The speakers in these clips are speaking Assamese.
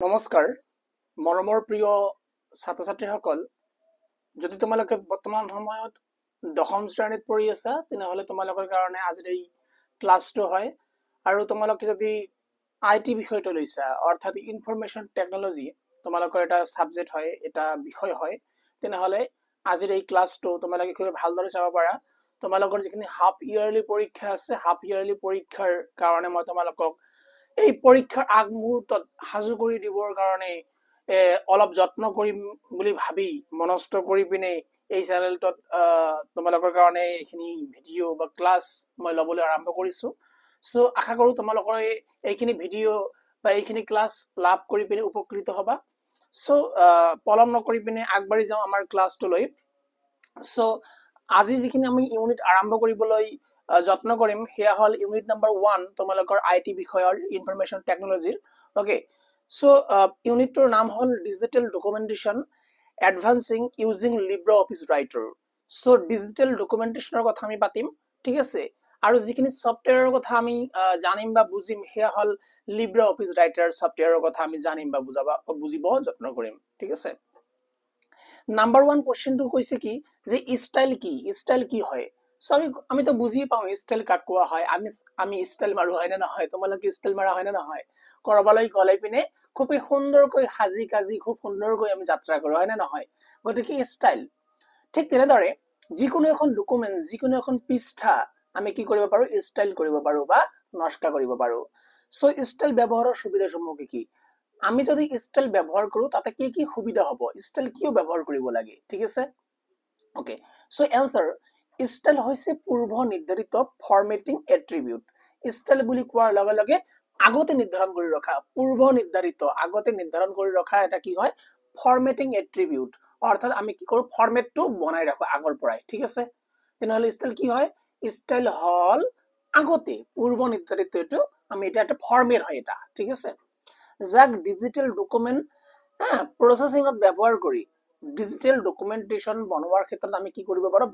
নমস্কাৰ মৰমৰ প্ৰিয় ছাত্ৰ ছাত্ৰীসকল যদি তোমালোকে বৰ্তমান সময়ত দশম শ্ৰেণীত পঢ়ি আছা তেনেহলে তোমালোকৰ কাৰণে আজিৰ এই ক্লাছটো হয় আৰু তোমালোকে যদি আইটি বিষয়টো লৈছা অৰ্থাৎ ইনফৰমেশ্যন টেকনলজি তোমালোকৰ এটা সাবজেক্ট হয় এটা বিষয় হয় তেনেহলে আজিৰ এই ক্লাছটো তোমালোকে খুব ভালদৰে চাব পাৰা তোমালোকৰ যিখিনি হাফ ইয়াৰলি পৰীক্ষা আছে হাফ ইয়াৰলি পৰীক্ষাৰ কাৰণে মই তোমালোকক এই পৰীক্ষাৰ আগমুহূৰ্তত সাজু কৰি দিবৰ কাৰণে অলপ যত্ন কৰিম বুলি ভাবি মনস্থ কৰি পিনে এই চেনেলটোত তোমালোকৰ কাৰণে এইখিনি ভিডিঅ' বা ক্লাছ মই ল'বলৈ আৰম্ভ কৰিছো সো আশা কৰো তোমালোকৰ এইখিনি ভিডিঅ' বা এইখিনি ক্লাছ লাভ কৰি পিনে উপকৃত হ'বা সো পলম নকৰি পিনে আগবাঢ়ি যাওঁ আমাৰ ক্লাছটো লৈ সো আজি যিখিনি আমি ইউনিট আৰম্ভ কৰিবলৈ যত্ন কৰিম হেয়া হল ইউনিট নাম্বাৰ 1 তোমালোকৰ আইটি বিষয়ৰ ইনফৰমেশ্যন টেকনলজিৰ ওকে সো ইউনিটৰ নাম হল digital documentation advancing using libre office writer so ডিজিটেল ডকুমেন্টেশনৰ কথা আমি পাতিম ঠিক আছে আৰু যিখিনি সফটওয়্যাৰৰ কথা আমি জানিম বা বুজিম হেয়া হল লিব্ৰে অফিস ৰাইটাৰ সফটওয়্যাৰৰ কথা আমি জানিম বা বুজিব যত্ন কৰিম ঠিক আছে নাম্বার 1 কোশ্চেনটো কৈছে কি যে স্টাইল কি হয় সো আমি তো বুঝিয়ে পাও স্টাইল কাক কোৱা হয় আমি স্টাইল মাৰো হয় না নহয় তোমালোকে স্টাইল মাৰা হয় না নহয় কৰবালৈ গলে পিনে খুব সুন্দৰকৈ হাজি কাজি খুব সুন্দৰকৈ আমি যাত্ৰা কৰো হয় না নহয় গতিকে স্টাইল ঠিক তেনেদৰে যিকোনো এখন ডকুমেন্ট যিকোনো এখন পৃষ্ঠা আমি কি কৰিব পাৰো স্টাইল কৰিব পাৰো বা নস্কা কৰিব পাৰো সো স্টাইল ব্যৱহাৰৰ সুবিধাসমূহ কি আমি যদি স্টাইল ব্যৱহাৰ কৰো তাতে কি কি সুবিধা হ'ব স্টাইল কিয় ব্যৱহাৰ কৰিব লাগে ঠিক আছে ওকে সো এনসাৰ স্টাইল হৈছে পূৰ্ব নিৰ্ধাৰিত ফৰমেটিং এট্ৰিবিউট স্টাইল বুলি কোৱাৰ লগে লগে আগতে নিৰ্ধাৰণ কৰি ৰখা পূৰ্ব নিৰ্ধাৰিত আগতে নিৰ্ধাৰণ কৰি ৰখা এটা কি হয় ফৰমেটিং এট্ৰিবিউট অৰ্থাৎ আমি কি কৰো ফৰমেটটো বনাই ৰাখো আগৰ পৰাই ঠিক আছে তেনেহলে স্টাইল কি হয় স্টাইল হল আগতে পূৰ্ব নিৰ্ধাৰিত এটো আমি এটা একটা ফৰমেট হয় এটা ঠিক আছে যাক ডিজিটেল ডকুমেন্ট প্ৰসেসিংত ব্যৱহাৰ কৰি ডিজিটেল ডকুমেন্টেশন বনোৱাৰ ক্ষেত্ৰত আমি কি কৰিব পাৰো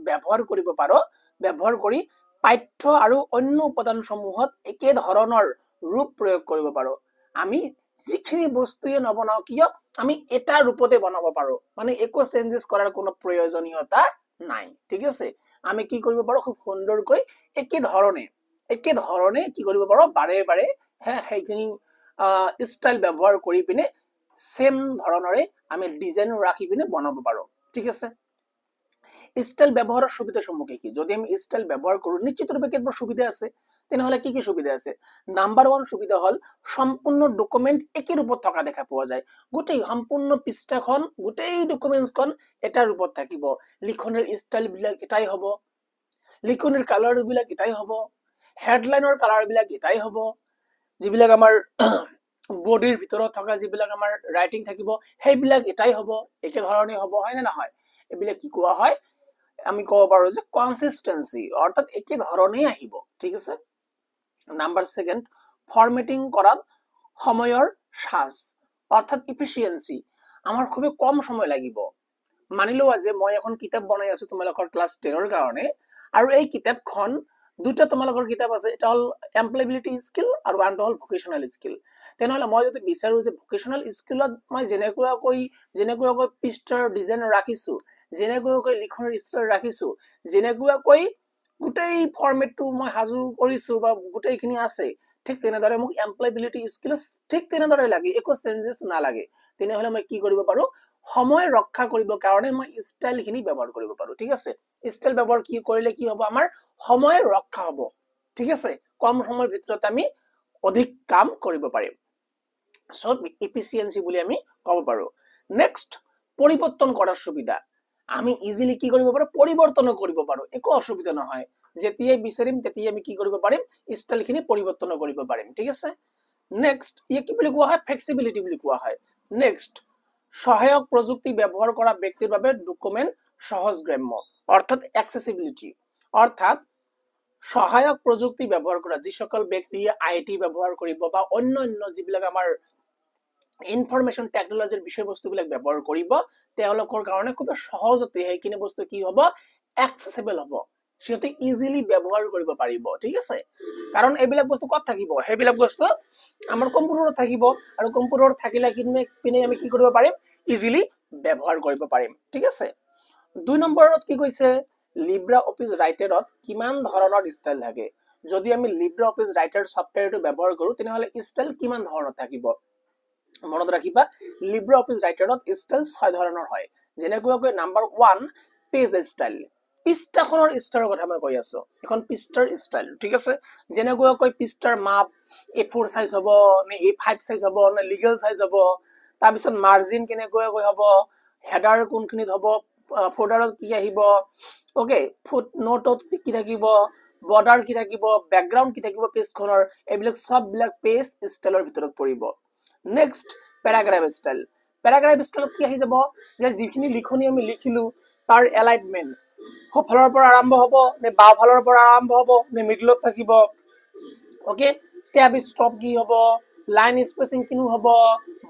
ব্যৱহাৰ কৰি পাঠ্য আৰু অন্য উপাদানসমূহত একে ধৰণৰ ৰূপ প্ৰয়োগ কৰিব পাৰো আমি যিখিনি বস্তুয়ে নবনাও কিয় আমি এটা ৰূপতে বনাব পাৰো মানে একো চেঞ্জেস কৰাৰ কোনো প্ৰয়োজনীয়তা নাই ঠিক আছে আমি কি কৰিব পাৰো খুব সুন্দৰকৈ একে ধৰণে কি কৰিব পাৰো বাৰে বাৰে সেইখিনি স্টাইল ব্যৱহাৰ কৰি পিনে সেম ধৰণৰে আমি ডিজাইন ৰাখি পিনে বনাব পাৰো ঠিক আছে স্টাইল ব্যৱহাৰৰ সুবিধাসমূহ কি যদি আমি স্টাইল ব্যৱহাৰ কৰো নিশ্চিতভাৱে কেতবোৰ সুবিধা আছে তেনেহলে কি সুবিধা আছে নাম্বাৰ 1 সুবিধা হল সম্পূৰ্ণ ডকুমেন্ট একে ৰূপত থকা দেখা পোৱা যায় গোটেই সম্পূৰ্ণ পৃষ্ঠাখন গোটেই ডকুমেন্টছখন এটা ৰূপত থাকিব লিখনৰ স্টাইল বিলাক এটাই হ'ব লিখনৰ কালাৰ বিলাক এটাই হ'ব হেডলাইনৰ কালাৰ বিলাক এটাই হ'ব যিবিলাক আমাৰ বডিৰ ভিতৰত থকা যিবিলাক আমাৰ ৰাইটিং থাকিব সেইবিলাক এটাই হ'ব একে ধৰণে হ'ব হয় না নহয় এবিলাক কি কোৱা হয় আমি ক'ব পাৰো যে কনসিস্টেন্সি অৰ্থাৎ একে ধৰণে আহিব ঠিক আছে নাম্বাৰ 2 ফৰম্যাটিং কৰাত সময়ৰ সাজ অৰ্থাৎ এফিশিয়েন্সি আমাৰ খুব কম সময় লাগিব মানিলো যে মই এখন কিতাপ বনাই আছো তোমালোকৰ ক্লাস 10 ৰ কাৰণে আৰু এই কিতাপখন দুটা তোমালোকৰ কিতাপ আছে এটা হল এমপ্লয়েবিলিটি স্কিল আৰু আনটো হল ভোকেশনাল স্কিল তেনেহলে মই যদি বিচাৰো যে ভোকেশনাল স্কিলত মই যেনেকৈ পৃষ্ঠাৰ ডিজাইন ৰাখিছো যেনেকৈ লিখনৰ স্টাইল ৰাখিছো যেনেকৈ গোটেই ফৰমেটটো মই হাজু কৰিছো বা গোটেইখিনি আছে ঠিক তেনেদৰে মোক এমপ্লয়েবিলিটি স্কিল ঠিক তেনেদৰে লাগে একো চেঞ্জেস না লাগে তেনেহলে মই কি কৰিব পাৰো সময় ৰক্ষা কৰিবৰ কাৰণে মই স্টাইলখিনি ব্যৱহাৰ কৰিব পাৰো ঠিক আছে স্টাইল ব্যৱহাৰ কি কৰিলে কি হ'ব আমাৰ সময় ৰক্ষা হ'ব ঠিক আছে কম সময়ৰ ভিতৰত আমি অধিক কাম কৰিব পাৰিম সো এফিশিয়েন্সি বুলি আমি ক'ব পাৰো নেক্সট পৰিৱৰ্তন কৰাৰ সুবিধা আমি ইজিলি কি কৰিব পাৰো পৰিৱৰ্তন কৰিব পাৰো একো অসুবিধা নহয় যেতিয়াই বিচাৰিম তেতিয়াই আমি কি কৰিব পাৰিম স্টাইলখিনি পৰিৱৰ্তন কৰিব পাৰিম ঠিক আছে নেক্সট কি বুলি কোৱা হয় ফ্লেক্সিবিলিটি বুলি কোৱা হয় নেক্সট সহায়ক প্ৰযুক্তি ব্যৱহাৰ কৰা ব্যক্তিৰ বাবে ডকুমেন্ট সহজগ্ৰাম্য অৰ্থাৎ অ্যাক্সেসিবিলিটি অৰ্থাৎ সহায়ক প্ৰযুক্তি ব্যৱহাৰ কৰা যিসকল ব্যক্তি আইটি ব্যৱহাৰ কৰিব বা অন্য যিবিলাক আমাৰ ইনফৰমেশ্যন টেকনলজিৰ বিষয়বস্তুবিলাক ব্যৱহাৰ কৰিব তেওঁলোকৰ কাৰণে খুব সহজতে এইখিনি বস্তু কি হ'ব অ্যাক্সেসিবল হ'ব সিহঁতে ইজিলি ব্যৱহাৰ কৰিব পাৰিব ঠিক আছে কাৰণ এইবিলাক বস্তু ক'ত থাকিব সেইবিলাক বস্তু আমাৰ কম্পিউটাৰত থাকিব আৰু কম্পিউটাৰত থাকিলে পিনে আমি কি কৰিব পাৰিম ইজিলি ব্যৱহাৰ কৰিব পাৰিম ঠিক আছে 2 নম্বৰত কি কৈছে লিব্ৰা অফিচ ৰাইটাৰত কিমান ধৰণৰ ষ্টাইল থাকে যদি আমি লিব্ৰা অফিচ ৰাইটাৰ সফটওয়্যাৰটো ব্যৱহাৰ কৰো তেনেহলে ষ্টাইল কিমান ধৰণৰ থাকিব মনত ৰাখিবা লিব্ৰা অফিচ ৰাইটাৰত ষ্টাইল 6 ধৰণৰ হয় যেনেকৈ নাম্বাৰ 1 পেজ ষ্টাইল পৃষ্ঠাখনৰ ষ্টাইলৰ কথা মই কৈ আছো এখন পৃষ্ঠাৰ ষ্টাইল ঠিক আছে যেনেকৈ পৃষ্ঠাৰ মাপ A4 সাইজ হ'ব নে A5 সাইজ হ'ব নে লিগেল সাইজ হ'ব তাৰ পিছত মাৰ্জিন কেনেকৈ হ'ব হেডাৰ কোনখিনিত হ'ব ফোল্ডাৰত কি আহিব ওকে ফুট নোটত কি থাকিব বৰ্ডাৰ কি থাকিব ব্যাকগ্ৰাউণ্ড কি থাকিব পেজখনৰ এইবিলাক সববিলাক পেজ ষ্টাইলৰ ভিতৰত পৰিব নেক্সট প্যাৰাগ্ৰাফ ষ্টাইল কি আহি যাব যে যিখিনি লিখনি আমি লিখিলো তাৰ এলাইনমেন্ট সোঁফালৰ পৰা আৰম্ভ হ'ব নে বাওঁফালৰ পৰা আৰম্ভ হ'ব নে মিডলত থাকিব ওকে ট্যাব ষ্টপ কি হ'ব লাইন স্পেচিং কিনো হ'ব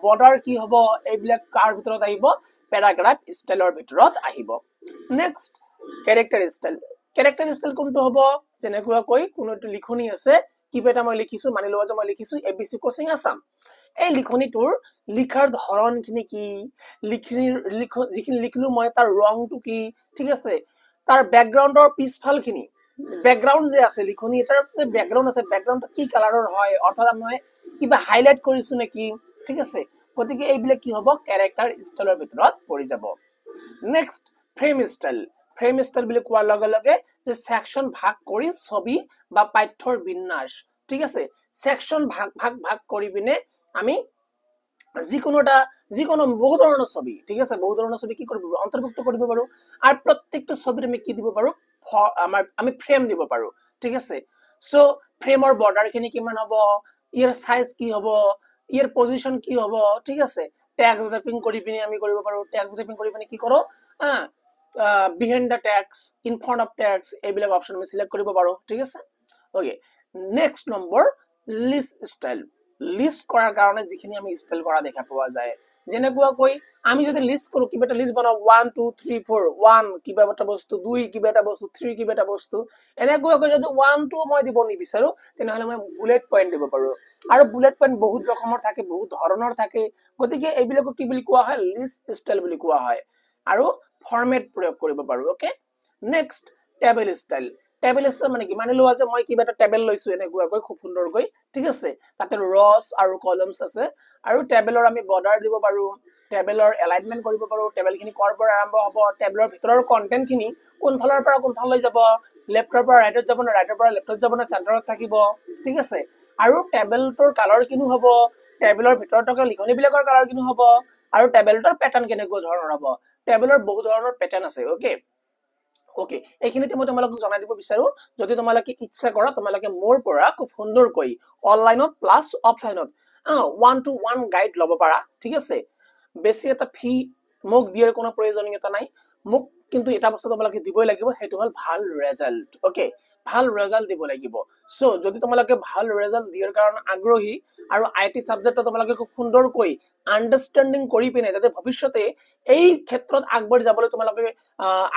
বৰ্ডাৰ কি হ'ব এইবিলাক কাৰ ভিতৰত আহিব প্যাৰাগ্ৰাফ ষ্টাইলৰ ভিতৰত আহিব নেক্সট ক্যাৰেক্টাৰ ষ্টাইল কোনটো হ'ব যেনেকৈ কোনো লিখনি আছে কিবা এটা মই লিখিছো মানি লোৱা যে মই লিখিছো ABC কোচিং আসাম এই লিখনিটোৰ লিখাৰ ধৰণখিনি কি যিখিনি লিখিলো মই তাৰ ৰংটো কি ঠিক আছে তাৰ ব্যাকগ্ৰাউণ্ডৰ পিছফালখিনি ব্যাকগ্ৰাউণ্ড যে আছে লিখনি এটাৰ যে ব্যাকগ্ৰাউণ্ড আছে ব্যাকগ্ৰাউণ্ডটো কি কালাৰৰ হয় অৰ্থাৎ মই কিবা হাইলাইট কৰিছো নেকি ঠিক আছে গতিকে এইবিলাক কি হ'ব ক্যাৰেক্টাৰ ষ্টাইলৰ ভিতৰত পৰি যাব নেক্সট ফ্ৰেম ষ্টাইল বুলি কোৱাৰ লগে লগে যে সেকশন ভাগ কৰি ছবি বা পাঠ্যৰ বিন্যাস ঠিক আছে সেকশন ভাগ কৰি পিনে আমি যিকোনো বহু ধৰণৰ ছবি ঠিক আছে বহু ধৰণৰ ছবি কি কৰিব অন্তৰ্ভুক্ত কৰিব পাৰো আৰু প্ৰত্যেকটো ছবিত আমি কি দিব পাৰো আমি ফ্ৰেম দিব পাৰো ঠিক আছে সো ফ্ৰেমৰ বৰ্ডাৰ খিনি কিমান হ'ব ইয়াৰ সাইজ কি হ'ব ইয়াৰ পজিশন কি হ'ব ঠিক আছে ট্যাগস ৰ্যাপিং কৰি পিনে আমি কৰিব পাৰো ট্যাগস ৰ্যাপিং কৰি পিনে কি কৰো behind the tags in front of tags এইবিলাক অপচন আমি সিলেক্ট কৰিব পাৰো ঠিক আছে ওকে নেক্সট নম্বৰ লিষ্ট কৰাৰ কাৰণে যিখিনি আমি ষ্টাইল কৰা দেখা পোৱা যায় যেনেকৈ আমি যদি লিষ্ট কৰো কিবা এটা লিষ্ট বনাও 1 2 3 4 1 কিবা এটা বস্তু 2 কিবা এটা বস্তু 3 কিবা এটা বস্তু এনেকৈ যদি 1 2 মই দিব নিবিচাৰো তেনেহলে মই বুলেট পইণ্ট দিব পাৰো আৰু বুলেট পইণ্ট বহুত ৰকমৰ থাকে বহুত ধৰণৰ থাকে গতিকে এইবিলাক কি বুলি কোৱা হয় লিষ্ট ষ্টাইল বুলি কোৱা হয় আৰু ফৰমেট প্ৰয়োগ কৰিব পাৰো ওকে নেক্সট টেবল ষ্টাইল মানে কি মানি লোৱা যে মই কিবা এটা টেবল লৈছো এনেকৈ খুব সুন্দৰকৈ ঠিক আছে তাতে ৰস আৰু কলমছ আছে আৰু টেবলৰ আমি বৰ্ডাৰ দিব পাৰো টেবলৰ এলাইনমেন্ট কৰিব পাৰো টেবলখিনি কৰ পৰা আৰম্ভ হ'ব টেবলৰ ভিতৰৰ কন্টেন্ট খিনি কোন ফালৰ পৰা কোন ফাললৈ যাব লেফটৰ পৰা ৰাইটত যাব না ৰাইটৰ পৰা লেফটত যাব না চেন্টাৰত থাকিব ঠিক আছে আৰু টেবলটোৰ কালাৰ কিনো হ'ব টেবলৰ ভিতৰত থকা লিখনিবিলাকৰ কালাৰ কিনো হ'ব আৰু টেবলটোৰ প্যাটাৰ্ন কেনেকৈ ধৰণৰ হ'ব টেবলৰ বহু ধৰণৰ প্যাটাৰ্ন আছে ওকে এইখিনিতে মই তোমালোকক জনাই দিব বিচাৰো যদি তোমালোকে ইচ্ছা কৰা তোমালোকে মোৰ পৰা খুব সুন্দৰকৈ অনলাইনত প্লাস অফলাইনত 1 to 1 গাইড ল'ব পাৰা ঠিক আছে বেছি এটা ফি মোক দিয়াৰ কোনো প্ৰয়োজনীয়তা নাই মোক কিন্তু এটা বস্তু তোমালোকে দিবই লাগিব হেতু হল ভাল ৰিজাল্ট ওকে ভাল ৰিজাল্ট দিব লাগিব সো যদি তোমালোকে ভাল ৰিজাল্ট দিয়াৰ কাৰণে আগ্ৰহী আৰু আইটি সাবজেক্টত তোমালোকে খুব সুন্দৰকৈ আন্ডাৰষ্টেণ্ডিং কৰি পিনে যাতে ভৱিষ্যতে এই ক্ষেত্ৰত আগবাঢ়ি যাবলৈ তোমালোকে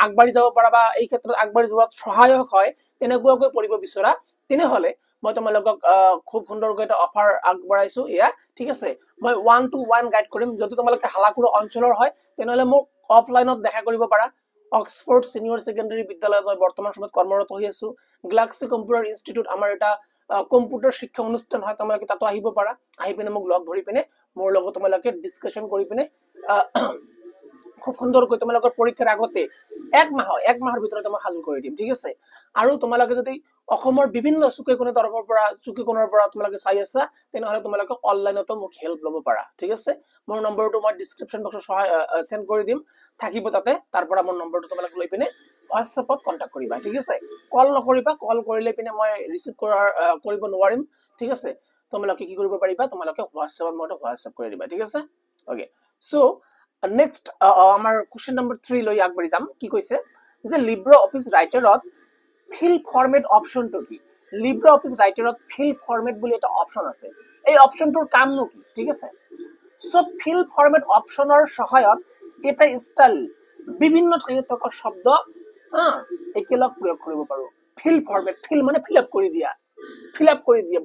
আগবাঢ়ি যাব পাৰা বা এই ক্ষেত্ৰত আগবাঢ়ি যোৱাত সহায়ক হয় তেনেকুৱাকৈ পঢ়িব বিচৰা তেনেহলে মই তোমালোকক খুব সুন্দৰকৈ এটা অফাৰ আগবঢ়াইছো ইয়া ঠিক আছে মই 1 to 1 গাইড কৰিম যদি তোমালোকে হালাকুৰু অঞ্চলৰ হয় তেনেহলে মোক অফলাইনত দেখা কৰিব পাৰা অক্সফোৰ্ড সিনিয়ৰ সেকেন্ডাৰি বিদ্যালয়ত মই বৰ্তমান সময়ত কৰ্মৰত হৈ আছো গ্লাক্সি কম্পিউটাৰ ইনষ্টিটিউট আমাৰ এটা কম্পিউটাৰ শিক্ষা অনুষ্ঠান হয় তোমালোকে তাতো আহিব পাৰা আহি পিনে মোক লগ ধৰি পিনে মোৰ লগত তোমালোকে ডিসকাশন কৰি পিনে খুব সুন্দৰকৈ তোমালোকৰ পৰীক্ষাৰ আগতে এক মাহৰ ভিতৰতে মই সাজু কৰি দিম ঠিক আছে আৰু তোমালোকে যদি অসমৰ বিভিন্ন চুকেকোণৰ পৰা তোমালোকে চাই আছা তেনেহলে তোমালোকে অনলাইনতো মোক হেল্প ল'ব পাৰা ঠিক আছে মোৰ নম্বৰটো মই ডেসক্ৰিপচন বক্সত সেন্ড কৰি দিম থাকিব তাতে তাৰ পৰা মোৰ নম্বৰটো তোমালোকে লৈ পিনে হোৱাটছএপত কন্টাক্ট কৰিবা ঠিক আছে কল নকৰিবা কল কৰিলে পিনে মই ৰিসিভ কৰিব নোৱাৰিম ঠিক আছে তোমালোকে কি কৰিব পাৰিবা তোমালোকে হোৱাটছএপত মই হোৱাটছএপ কৰি দিবা ঠিক আছে ওকে সো নেক্সট আমাৰ কোৱেশ্চন নম্বৰ 3 লৈ আগবাঢ়ি যাম কি কৈছে যে লিব্ৰা অফিচ ৰাইটাৰত ফিল ফৰমেট অপশনটো কি লিব্ৰা অফিচ ৰাইটাৰত ফিল ফৰমেট বুলি এটা অপশন আছে এই অপশনটোৰ কামনো কি ঠিক আছে সো ফিল ফৰমেট অপশনৰ সহায়ত এটা ষ্টাইল বিভিন্ন ঠাইত থকা শব্দ একেলগ প্ৰয়োগ কৰিব পাৰো ফিল ফৰমেট ফিল মানে ফিল আপ কৰি দিয়া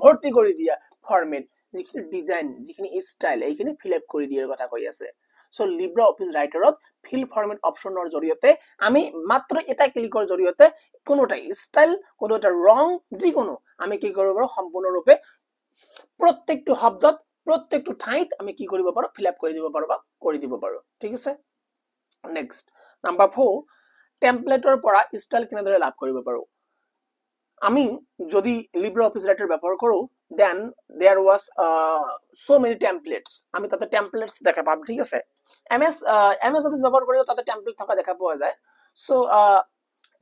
ভৰ্তি কৰি দিয়া ফৰমেট যিখিনি ডিজাইন যিখিনি ষ্টাইল এইখিনি ফিল আপ কৰি দিয়াৰ কথা কৈ আছে সো লিব্ৰা অফিস ৰাইটাৰত ফিল ফৰমেট অপশনৰ জৰিয়তে আমি মাত্ৰ এটা ক্লিকৰ জৰিয়তে কোনোটা ষ্টাইল কোনোটা ৰং যিকোনো আমি কি কৰিব পাৰো সম্পূৰ্ণৰূপে প্ৰত্যেকটো শব্দত প্ৰত্যেকটো ঠাইত আমি কি কৰিব পাৰো ফিল আপ কৰি দিব পাৰো বা কৰি দিব পাৰো ঠিক আছে নেক্সট নাম্বাৰ 4 টেমপ্লেটৰ পৰা ষ্টাইল কেনেদৰে লাভ কৰিব পাৰো আমি যদি লিব্ৰা অফিস রাইটার ব্যবহার করো then there was so many templates আমি তাতে টেমপ্লেটস দেখা পাব ঠিক আছে এমএস অফিস ব্যবহার করলে তাতে টেমপ্লেট থাকা দেখা পাওয়া যায় সো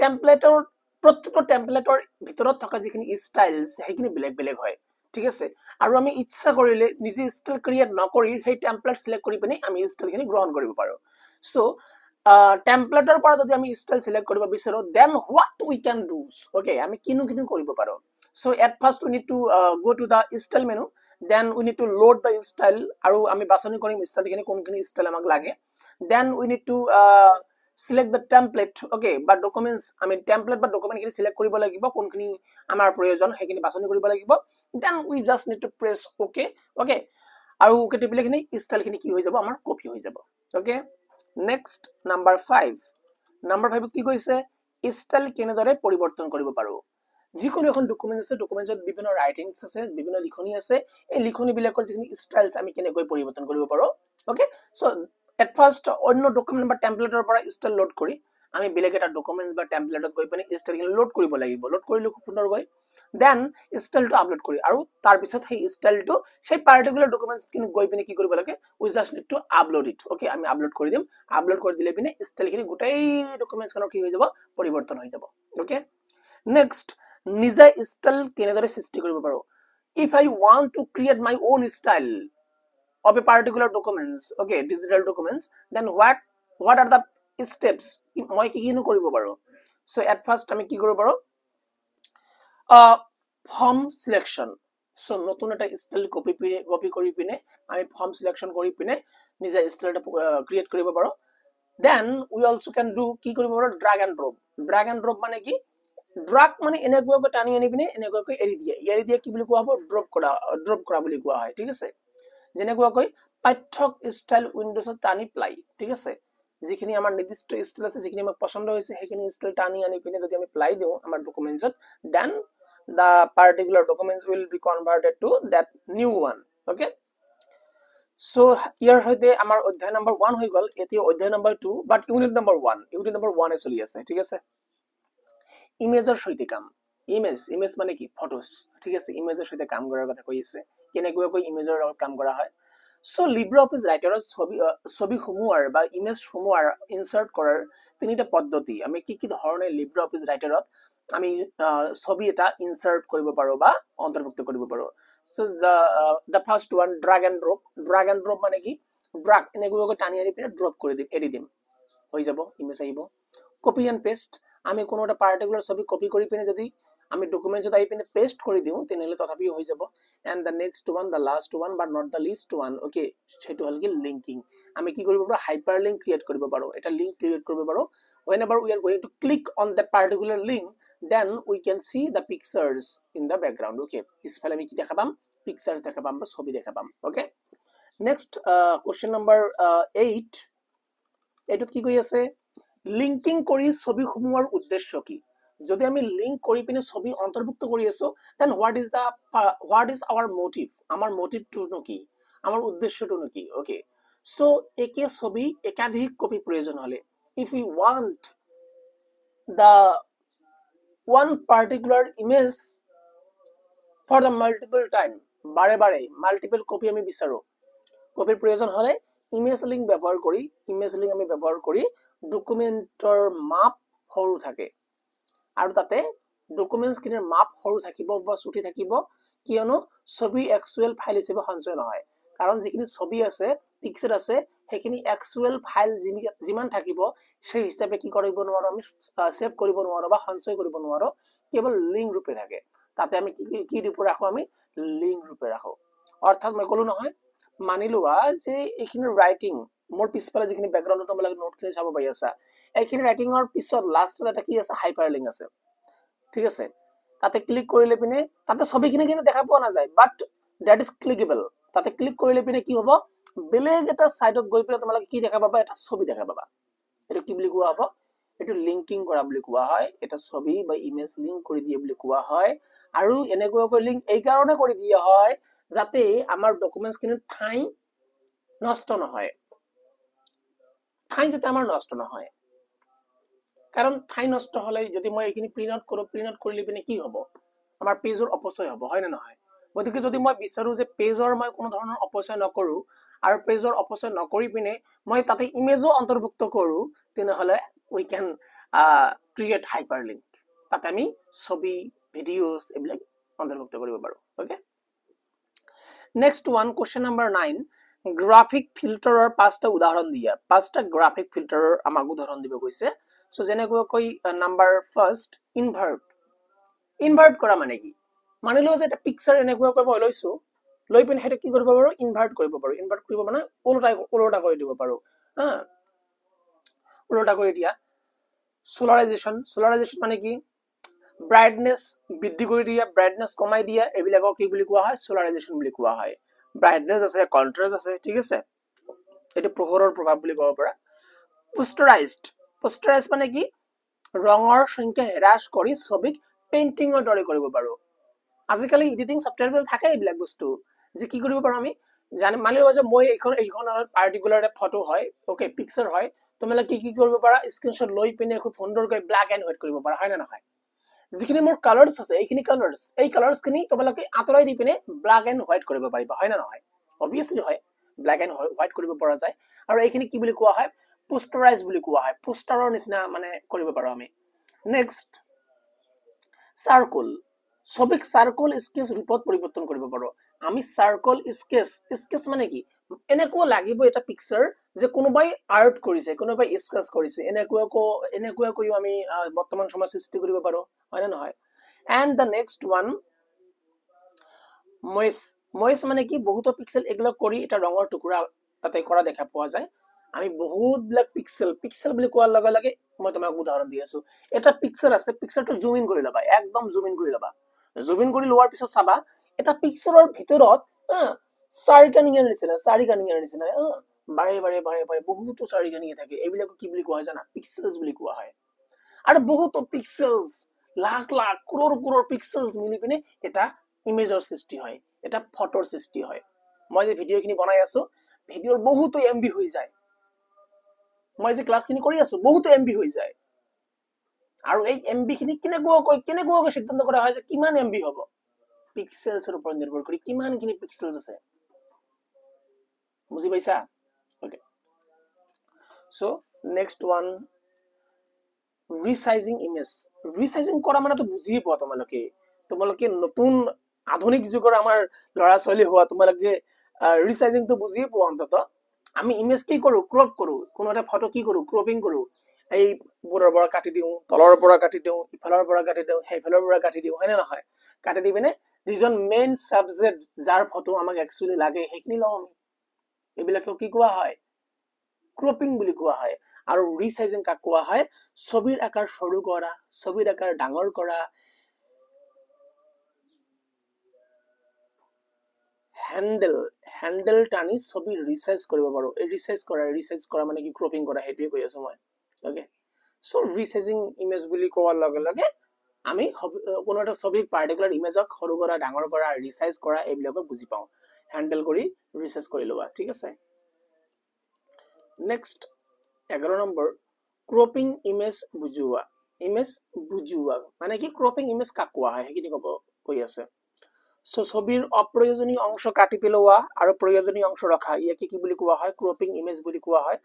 টেমপ্লেটৰ প্ৰত্যেকটো টেমপ্লেটৰ ভিতৰত থকা যিখিনি ষ্টাইলস সেইখিনি বেলেগ বেলেগ হয় ঠিক আছে আৰু আমি ইচ্ছা কৰিলে নিজে ষ্টাইল ক্ৰিয়েট নকৰি সেই টেমপ্লেট সিলেক্ট কৰি পিনে আমি ষ্টাইলখিনি গ্ৰহণ কৰিব পাৰো সো টেমপ্লেটৰ পৰা যদি আমি ষ্টাইল সিলেক্ট কৰিব বিচাৰো then what we can do okay আমি কিনো কৰিব পাৰো so at first we need to go to the style menu then we need to load the style আৰু আমি বাছনি কৰিম ষ্টাইলখিনি কোনখিনি ষ্টাইল আমাক লাগে then we need to select the template okay বা ডকুমেন্টস আমি টেমপ্লেট বা ডকুমেন্ট খিনি সিলেক্ট কৰিব লাগিব কোনখিনি আমাৰ প্ৰয়োজন হেখিনি বাছনি কৰিব লাগিব then we just need two press okay okay আৰু ওকে টিপিলে খিনি ষ্টাইল খিনি কি হৈ যাব আমাৰ কপি হৈ যাব ওকে নেক্সট নাম্বাৰ 5 কি কৈছে ষ্টাইল কেনেদৰে পৰিৱৰ্তন কৰিব পাৰো যিকোনো এখন ডকুমেন্ট আছে ডকুমেন্টত বিভিন্ন ৰাইটিংস আছে বিভিন্ন লিখনি আছে এই লিখনি বিলাকৰ যিখিনি ষ্টাইলস আমি কেনেকৈ পৰিৱৰ্তন কৰিব পাৰো ওকে সো এট ফাৰ্স্ট অন্য ডকুমেন্ট বা টেমপ্লেটৰ পৰা ষ্টাইল লোড কৰি আমি বেলেগ এটা ডকুমেন্ট বা টেমপ্লেটত গৈ পিনে ষ্টাইলখিনি লোড কৰিব লাগিব লোড কৰিলে খুব সুন্দৰকৈ দেন ষ্টাইলটো আপলোড কৰি আৰু তাৰ পিছত সেই ষ্টাইলটো সেই পাৰ্টিকুলাৰ ডকুমেন্টছ কিনি গৈ পিনে কি কৰিব লাগে we just need to upload it okay আমি আপলোড কৰি দিম আপলোড কৰি দিলে পিনে ষ্টাইলখিনি গোটেই ডকুমেন্টছখনৰ কি হৈ যাব পৰিৱৰ্তন হৈ যাব ওকে নেক্সট নিজে ষ্টাইল কেনেদৰে সৃষ্টি কৰিব পাৰো if I want to create my own style of a particular documents okay digital documents then what are the steps মই কি কিনো কৰিব পাৰো so at first আমি কি কৰিব পাৰো ফৰ্ম সিলেকশন so নতুন এটা স্টাইল কপি কৰি পিনে আমি ফৰ্ম সিলেকশন কৰি পিনে নিজে স্টাইলটা ক্ৰিয়েট কৰিব পাৰো then we also can do কি কৰিব পাৰো drag and drop মানে কি ড্ৰাগ মানে এনেকৈ টানি আনি পিনে এনেকৈ এৰি দিয়ে কি বুলি কোৱা হ'ব ড্ৰপ কৰা বুলি কোৱা হয় ঠিক আছে যেনেকৈ পাঠ্যক স্টাইল উইন্ডোজত টানি প্লাই ঠিক আছে যিখিনি আমাৰ নিৰ্দিষ্ট স্টাইল আছে যিখিনি আমাক পছন্দ হৈছে সেইখিনি স্টাইল টানি আনি পিনে যদি আমি প্লাই দিও আমাৰ ডকুমেন্টছত then the particular documents will be converted to that new one okay so ইয়াৰ সৈতে আমাৰ অধ্যায় নম্বৰ 1 হৈ গল এতিয়া অধ্যায় নম্বৰ 2 বাট ইউনিট নম্বৰ 1 এ চলি আছে ঠিক আছে ইমেজৰ সৈতে কাম ইমেজ মানে কি ফটোস ঠিক আছে ইমেজৰ সৈতে কাম কৰাৰ কথা কৈ আছে কেনেকৈ ইমেজৰ লগত কাম কৰা হয় সো লিব্ৰা অফিস ৰাইটাৰত ছবি সমূহৰ বা ইমেজ সমূহৰ ইনসাৰ্ট কৰাৰ তিনিটা পদ্ধতি আমি কি ধৰণে লিব্ৰা অফিস ৰাইটাৰত আমি ছবি এটা ইনসাৰ্ট কৰিব পাৰো বা অন্তৰ্ভুক্ত কৰিব পাৰো so the first one drag and drop মানে কি ড্ৰাগ এনেকৈ টানি আনি পিনে ড্ৰপ কৰি দিম এৰি দিম হৈ যাব ইমেজ আহিব কপি এন্ড পেস্ট আমি কোনো এটা পার্টিকুলার ছবি কপি কৰি পিনে যদি আমি ডকুমেন্টত আই পিনে পেস্ট কৰি দিও তেনেহলে তথাপিও হৈ যাব and the next one the last one but not the least one okay সেটো হল কি লিংকিং আমি কি কৰিব পাৰো হাইপাৰলিংক ক্ৰিয়েট কৰিব পাৰো এটা লিংক ক্ৰিয়েট কৰিব পাৰো whenever we are going to click on that particular link then we can see the pictures in the background okay পিছফালে আমি কি দেখা পাম পিকচার্স দেখা পাম বা ছবি দেখা পাম okay next question number 8 এটো কি কৈ আছে লিংকিং কৰি ছবি সমূহৰ উদ্দেশ্য কি যদি আমি লিংক কৰি পিনে ছবি অন্তৰ্ভুক্ত কৰি আছো then what is our motive আমাৰ মোটিভটো কি আমাৰ উদ্দেশ্যটো কি ওকে সো একে ছবি একাধিক কপি প্ৰয়োজন হলে if we want the one particular image for the multiple time বাৰে মাল্টিপল কপি আমি বিচাৰো কপিৰ প্ৰয়োজন হলে ইমেজ লিংক ব্যৱহাৰ কৰি ডকুমেন্টৰ মাপ সৰু থাকে আৰু তাতে ডকুমেন্টস কিনৰ মাপ সৰু থাকিব বা ছুটি থাকিব কিয়নো ছবি এক্সুৱেল ফাইল হিচাপে সঞ্চয় নহয় কাৰণ যিখিনি ছবি আছে পিকচাৰ আছে হেখিনি এক্সুৱেল ফাইল যিমান থাকিব সেই হিচাপে কি কৰিব নোৱাৰো আমি সেভ কৰিব নোৱাৰো বা সঞ্চয় কৰিব নোৱাৰো কেৱল লিংক ৰূপে থাকে তাতে আমি কি ৰূপে ৰাখো আমি লিংক ৰূপে ৰাখো অৰ্থাৎ মই কলো নহয় মানি লোৱা যে এইখিনি ৰাইটিং মোৰ পিছফালে যিখিনি বেকগ্ৰাউণ্ডত তোমালোকে নোটখিনি চাব পাৰি আছা এইখিনি ৰাইটিঙৰ পিছত লাষ্টত এটা কি আছে হাইপাৰলিংক আছে ঠিক আছে তাতে ক্লিক কৰিলে পিনে তাতে ছবিখিনি কিন্তু দেখা পোৱা নাযায় বাট দ্যাট ইজ ক্লিকেবল তাতে ক্লিক কৰিলে পিনে কি হ'ব বেলেগ এটা সাইটত গৈ পেলাই তোমালোকে কি দেখা পাবা এটা ছবি দেখা পাবা এটা কি বুলি কোৱা হ'ব এটো লিংকিং কৰা বুলি কোৱা হয় এটা ছবি বা ইমেজ লিংক কৰি দিয়ে বুলি কোৱা হয় আৰু এনেকৈ লিংক এই কাৰণে কৰি দিয়া হয় যাতে আমাৰ ডকুমেন্টছ খিনি ঠাই নষ্ট নহয় ঠাই যাতে আমাৰ নষ্ট নহয় কাৰণ ঠাই নষ্ট হলে যদি মই এইখিনি প্ৰিন্ট আউট কৰিলে পিনে কি হ'ব আমাৰ পেজৰ অপচয় হ'ব হয় না নহয় গতিকে যদি মই বিচাৰো যে পেজৰ মই কোনো ধৰণৰ অপচয় নকৰো আৰু পেজৰ অপচয় নকৰি পিনে মই তাতে ইমেজও অন্তৰ্ভুক্ত কৰো তেনেহলে we can create hyperlink তাতে আমি ছবি ভিডিওস এবিলাক অন্তৰ্ভুক্ত কৰিব পাৰো okay next one question number 9 graphic ফিল্টাৰৰ পাঁচটা উদাহৰণ দিয়া পাঁচটা গ্ৰাফিক ফিল্টাৰৰ আমাক উদাহৰণ দিব কৈছে সো যেনেকৈ নাম্বাৰ ফাৰ্স্ট ইনভাৰ্ট কৰা মানে কি মানি লও যে এটা পিকচাৰ এনেকৈ মই লৈছো লৈ পিনে হেটো কি কৰিব পাৰো ইনভাৰ্ট কৰিব মানে উল্টা কৰি দিব পাৰো উল্টা কৰি দিয়া সোলাৰাইজেশন মানে কি ব্ৰাইটনেস বৃদ্ধি কৰি দিয়া ব্ৰাইটনেস কমাই দিয়া এবিলাকক কি বুলি কোৱা হয় সোলাৰাইজেশন বুলি কোৱা হয় ব্ৰাইটনেস আছে কন্ট্ৰাষ্ট আছে ঠিক আছে এটো পোহৰৰ প্ৰভাৱ বুলি ক'ব পাৰা পোষ্টাৰাইজড মানে কি ৰঙৰ সংখ্যা হ্ৰাস কৰি ছবিক পেইন্টিংৰ দৰে কৰিব পাৰো আজিকালি এডিটিং সফটওয়্যাৰবোৰ থাকে এইবিলাক বস্তু যে কি কৰিব পাৰো আমি জানি মানি লোৱা যে মই এইখন পাৰ্টিকুলাৰ এটা ফটো হয় ওকে পিকচাৰ হয় তোমালে কি কৰিব পাৰা স্ক্ৰিনশ্বট লৈ পিনে খুব সুন্দৰকৈ ব্ল্যাক এন্ড হোৱাইট কৰিব পাৰা হয় না নহয় যিখিনি মোৰ কালাৰস আছে এইখিনি কালাৰসখিনি তোমালোকে আতৰাই দি পিনে ব্ল্যাক এন্ড হোৱাইট কৰিব পাৰিবা হয় না নহয় obviously হয় ব্ল্যাক এন্ড হোৱাইট কৰিব পৰা যায় আৰু এইখিনি কি বুলি কোৱা হয় পোষ্টাৰাইজ বুলি কোৱা হয় পোষ্টাৰৰ নিচিনা মানে কৰিব পাৰো আমি নেক্সট সাৰ্কেল ছবিক সাৰ্কেল স্কেচ ৰূপত পৰিৱৰ্তন কৰিব পাৰো আমি সাৰ্কেল স্কেচ মানে কি এনেকুৱা লাগিব এটা পিকচাৰ যে কোনোবাই আৰ্ট কৰিছে কোনোবাই স্কেচ কৰিছে এনেকুৱা কৰিও আমি বৰ্তমান সময় সৃষ্টি কৰিব পাৰো হয় না নহয় এন্ড দা নেক্সট ওয়ান ময়েস মানে কি বহুত পিক্সেল এগুলো কৰি এটা ৰঙৰ টুকুৰা তাতে কৰা দেখা পোৱা যায় আমি বহুত ব্ল্যাক পিক্সেল বুলি কোৱাৰ লগে লগে মই তোমাক উদাহৰণ দি আছো এটা পিক্সেল আছে পিক্সেলটো জুম ইন কৰি লবা একদম জুম ইন কৰি লোৱাৰ পিছত চাবা এটা পিক্সেলৰ ভিতৰত চাৰিকানিয়াৰ নিচিনা বাৰে বহুতো চাৰিকানিয়া থাকে এইবিলাক কি বুলি কোৱা হয় জানা পিক্সেলস বুলি কোৱা হয় আৰু বহুতো পিক্সেলস লাখ কোৰৰ পিক্সেলস মিলি পিনে এটা ইমেজৰ সৃষ্টি হয় এটা ফটোৰ সৃষ্টি হয় মই যে ভিডিওখিনি বনাই আছো ভিডিওৰ বহুত এমবি হৈ যায় মই যে ক্লাসখিনি কৰি আছো বহুত এমবি হৈ যায় আৰু এই এমবি খিনি কেনেকৈ সিদ্ধান্ত কৰা হয় যে কিমান এমবি হ'ব পিক্সেলছৰ ওপৰত নিৰ্ভৰ কৰি কিমানখিনি পিক্সেলছ আছে বুজি পাইছা ওকে সো নেক্সট ওয়ান ৰিসাইজিং কৰা মানে তো বুজিয়ে পোৱা তোমালোকে নতুন আধুনিক যুগৰ আমাৰ লৰা ছোৱালী হোৱা তোমালোকে ৰিসাইজিং তো বুজিয়ে পোৱা অন্তত আমি ইমেজ কি কৰো ক্ৰপ কৰো কোনো এটা ফটো কি কৰো ক্ৰপিং কৰো এই বুৰৰ পৰা কাটি দিও তলৰ পৰা কাটি দিও ইফালৰ পৰা কাটি দিও হেফালৰ পৰা কাটি দিও হয় না নহয় কাটি দি পিনে যিজন মেইন সাবজেক্ট যাৰ ফটো আমাক একচুয়ালি লাগে হেখিনি লও আমি এবিলাকে কি কোৱা হয় ক্ৰপিং বুলি কোৱা হয় আৰু ৰিসাইজিং কাক কোৱা হয় ছবিৰ আকাৰ সৰু কৰা ছবিৰ আকাৰ ডাঙৰ কৰা হ্যান্ডেল টানি ছবি ৰিসাইজ কৰিব পাৰো এই ৰিসাইজ কৰা মানে কি ক্ৰপিং কৰা হেতুই কৈ আছো মই ওকে সো ৰিসাইজিং ইমেজ বুলি কোৱাৰ লগে লগে আমি কোনো এটা ছবিক পাৰ্টিকুলাৰ ইমেজক সৰু কৰা ডাঙৰ কৰা ৰিসাইজ কৰা এইবিলাকক বুজি পাও হ্যান্ডেল কৰি ৰিসাইজ কৰি লোৱা ঠিক আছে নেক্সট 11 নম্বৰ ক্ৰপিং ইমেজ বুজুৱা মানে কি ক্ৰপিং ইমেজ কাক কোৱা হয় হেকিনি কৈ আছে সো ছবিৰ অপ্ৰয়োজনীয় অংশ কাটি পেলোৱা আৰু প্ৰয়োজনীয় অংশ ৰখা ইয়াকে কি বুলি কোৱা হয় ক্ৰপিং ইমেজ বুলি কোৱা হয়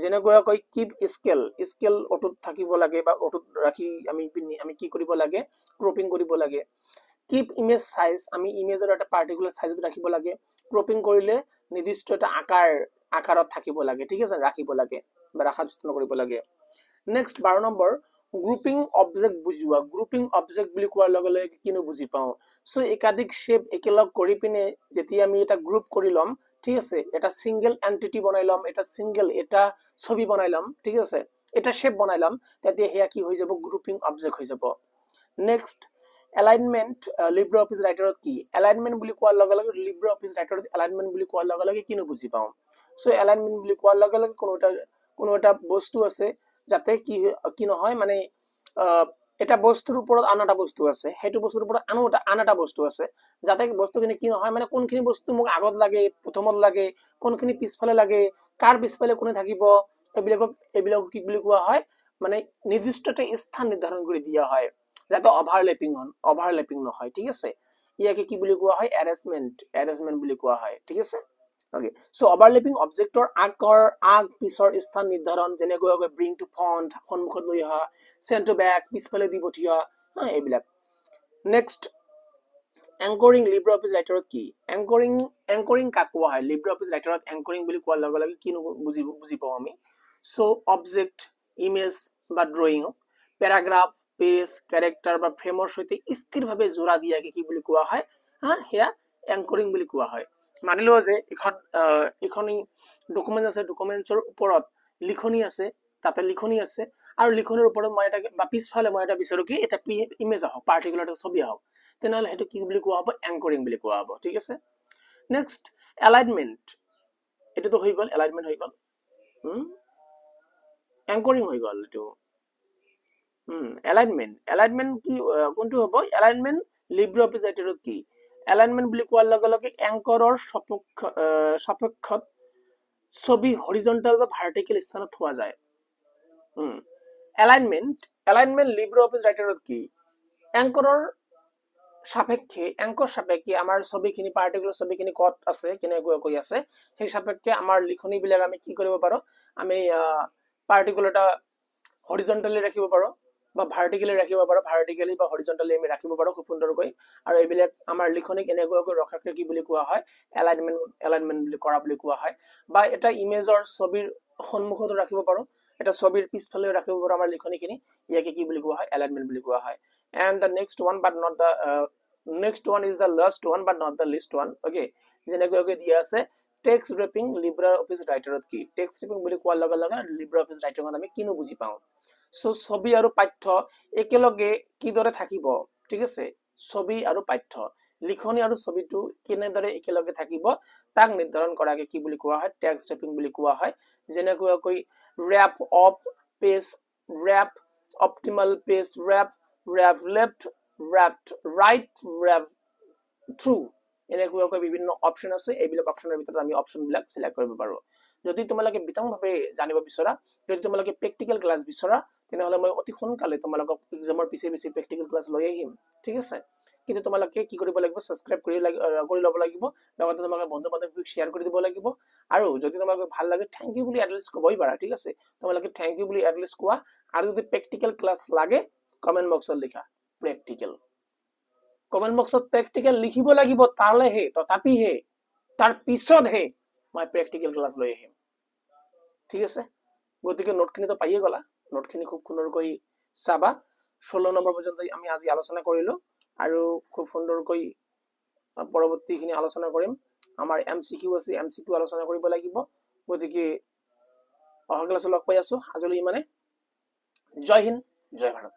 যেনেকৈ কিপ স্কেল অটুত থাকিব লাগে বা অটুত ৰাখি আমি কি কৰিব লাগে ক্ৰপিং কৰিব লাগে কিপ ইমেজ সাইজ আমি ইমেজৰ এটা পাৰ্টিকুলাৰ সাইজত ৰাখিব লাগে ক্ৰপিং কৰিলে নিৰ্দিষ্ট এটা আকাৰত থাকিব লাগে ঠিক আছে ৰাখিব লাগে বা ৰাখা যত্ন কৰিব লাগে নেক্সট 12 নম্বৰ গ্ৰুপিং অবজেক্ট বুজুৱা গ্ৰুপিং অবজেক্ট বুলি কোৱাৰ লগে লগে কিনো বুজি পাও সো একাধিক শেপ একেলগ কৰি পিনে যেতিয়া আমি এটা গ্ৰুপ কৰি লম ঠিক আছে, এটা সিঙ্গেল এন্টিটি বনাইলাম, এটা সিঙ্গেল এটা ছবি বনাইলাম, ঠিক আছে, এটা শেপ বনাইলাম, তেতিয়া হেয়া কি হৈ যাব, গ্ৰুপিং অবজেক্ট হৈ যাব। নেক্সট এলাইনমেন্ট লিব্ৰে অফিচ ৰাইটাৰত কি, এলাইনমেন্ট বুলি কোৱাৰ লগে লগে লিব্ৰে অফিচ ৰাইটাৰত এলাইনমেন্ট বুলি কোৱাৰ লগে লগে কিনো বুজি পাওঁ। সো এলাইনমেন্ট বুলি কোৱাৰ লগে লগে কোনো এটা বস্তু আছে যাতে কি কি নহয় মানে এটা বস্তুৰ ওপৰত আন এটা বস্তু আছে, সেইটো বস্তুৰ ওপৰত আন এটা বস্তু আছে, যাতে বস্তুখিনি কি নহয় মানে কোনখিনি বস্তু মোক আগত লাগে, প্ৰথমত লাগে, কোনখিনি পিছফালে লাগে, কাৰ পিছফালে কোনে থাকিব, এইবিলাক কি বুলি কোৱা হয়, মানে নিৰ্দিষ্ট এটা স্থান নিৰ্ধাৰণ কৰি দিয়া হয় যাতে অভাৰলেপিং নহয়, ঠিক আছে, ইয়াকে কি বুলি কোৱা হয়, এৰেঞ্জমেন্ট বুলি কোৱা হয়, ঠিক আছে। Okay, so overlapping objector আগ পিছৰ স্থান নিৰ্ধাৰণ, যেনেকৈ bring to front সন্মুখত লৈ অহা, send to back পিছফালে দি পঠিওৱা, এইবিলাক। নেক্সট এংকৰিং লিব্ৰে অফিচ ৰাইটাৰত কি, এংকৰিং কাক কোৱা হয়, লিব্ৰে অফিচ ৰাইটাৰত এংকৰিং বুলি কোৱাৰ লগে লগে কি বুজি পাওঁ আমি। সো অবজেক্ট, ইমেজ বা ড্ৰয়িং, প্যাৰাগ্ৰাফ, পেজ, ক্যাৰেক্টাৰ বা ফ্ৰেমৰ সৈতে স্থিৰভাৱে জোৰা দিয়াকে কি বুলি কোৱা হয়, সেয়া এংকৰিং বুলি কোৱা হয়। মানি লোৱা যে এখন ডকুমেন্ট আছে, ডকুমেন্টৰ ওপৰত লিখনি আছে, তাতে লিখনি আছে, আৰু লিখনিৰ ওপৰত মই এটা বা পিছফালে মই এটা বিচাৰো কি এটা ইমেজ আহক, পাৰ্টিকুলাৰ এটা ছবি আহক, তেনেহলে সেইটো কি বুলি কোৱা হ'ব, এংকৰিং বুলি কোৱা হ'ব, ঠিক আছে। নেক্সট এলাইনমেন্ট, এটাতো হৈ গ'ল, এলাইনমেন্ট হৈ গ'ল, এংকৰিং হৈ গ'ল এইটো। এলাইনমেন্ট কি কোনটো হ'ব, এলাইনমেন্ট লিব্ৰে অফিচ ৰাইটাৰত কি, এলাইনমেন্ট বুলি কোৱাৰ লগে লগে এংকৰৰ সপক্ষত ছবি হৰিজন্টাল বা ভাৰ্টিকেল স্থানত থোৱা যায়। এলাইনমেন্ট লিব্ৰে অফিচ ৰাইটাৰত কি, এংকৰৰ সাপেক্ষে আমাৰ ছবিখিনি, পাৰ্টিকুলাৰ ছবিখিনি ক'ত আছে, কেনেকৈ আছে, সেই সাপেক্ষে আমাৰ লিখনিবিলাক আমি কি কৰিব পাৰো, আমি পাৰ্টিকুলাৰ এটা হৰিজন্টালি ৰাখিব পাৰো বা ভাৰ্টিকেলি ৰাখিব পাৰো, ভাৰ্টিকেলি বা হৰিজন্টালি আমি ৰাখিব পাৰো খুব সুন্দৰকৈ, আৰু এইবিলাক আমাৰ লিখনিক এনেকুৱাকৈ ৰখাকে কি বুলি কোৱা হয়, এলাইনমেন্ট বুলি কৰা বুলি কোৱা হয়। বা এটা ইমেজৰ ছবিৰ সন্মুখতো ৰাখিব পাৰো, এটা ছবিৰ পিছফালেও ৰাখিব পাৰো আমাৰ লিখনিখিনি, ইয়াকে কি বুলি কোৱা হয়, এলাইনমেন্ট বুলি কোৱা হয়। And the next one is the last one but not the least one. Okay, যেনেকৈ দিয়া আছে টেক্সট ৰেপিং লিব্ৰে অফিচ ৰাইটাৰত কি, টেক্সট ৰেপিং বুলি কোৱাৰ লগে লগে লিব্ৰে অফিচ ৰাইটাৰত আমি কিনো বুজি পাওঁ। সো ছবি আৰু পাঠ্য একেলগে কিদৰে থাকিব, ঠিক আছে, ছবি আৰু পাঠ্য, লিখনি আৰু ছবিটো কেনেদৰে একেলগে থাকিব তাক নিৰ্ধাৰণ কৰাকে কি বুলি কোৱা হয়, টেক্সট ৰেপিং বুলি কোৱা হয়। যেনেকৈ wrap off page, wrap optimal page, wrap left, wrap right, wrap through, এনেকুৱাকৈ বিভিন্ন অপশ্যন আছে, এইবিলাক অপশ্যনৰ ভিতৰত আমি অপশ্যনবিলাক চিলেক্ট কৰিব পাৰো। যদি তোমালোকে বিতংভাৱে জানিব বিচৰা, যদি তোমালোকে প্ৰেক্টিকেল ক্লাছ বিচৰা, তেনেহলে মই অতি সোনকালে তোমালোকক এক্সামৰ পিছে প্ৰেক্টিকেল ক্লাছ লৈ আহিম, ঠিক আছে। কিন্তু তোমালোকে কি কৰিব লাগিব, সাবস্ক্ৰাইব কৰি ল'ব লাগিব, লগতে তোমালোকে বন্ধু বান্ধৱীক শ্বেয়াৰ কৰি দিব লাগিব, আৰু যদি তোমালোকে ভাল লাগে থেংক ইউ বুলি এটলিষ্ট ক'বই পাৰা, ঠিক আছে, তোমালোকে থেংক ইউ বুলি এটলিষ্ট কোৱা, আৰু যদি প্ৰেক্টিকেল ক্লাছ লাগে কমেন্ট বক্সত লিখা প্ৰেক্টিকেল, কমেন্ট বক্সত প্ৰেক্টিকেল লিখিব লাগিব, তথাপিহে তাৰ পিছতহে মই প্ৰেক্টিকেল ক্লাছ লৈ আহিম, ঠিক আছে। গতিকে নোটখিনিতো পাইয়ে গলা, নোটখিনি খুব সুন্দৰকৈ চাবা। 16 নম্বৰ পৰ্যন্ত আমি আজি আলোচনা কৰিলো, আৰু খুব সুন্দৰকৈ পৰৱৰ্তীখিনি আলোচনা কৰিম। আমাৰ MCQ আছে, MCQ আলোচনা কৰিব লাগিব। গতিকে অহা ক্লাছত লগ পাই আছো, আজিলৈ ইমানে। জয় হিন্দ, জয় ভাৰত।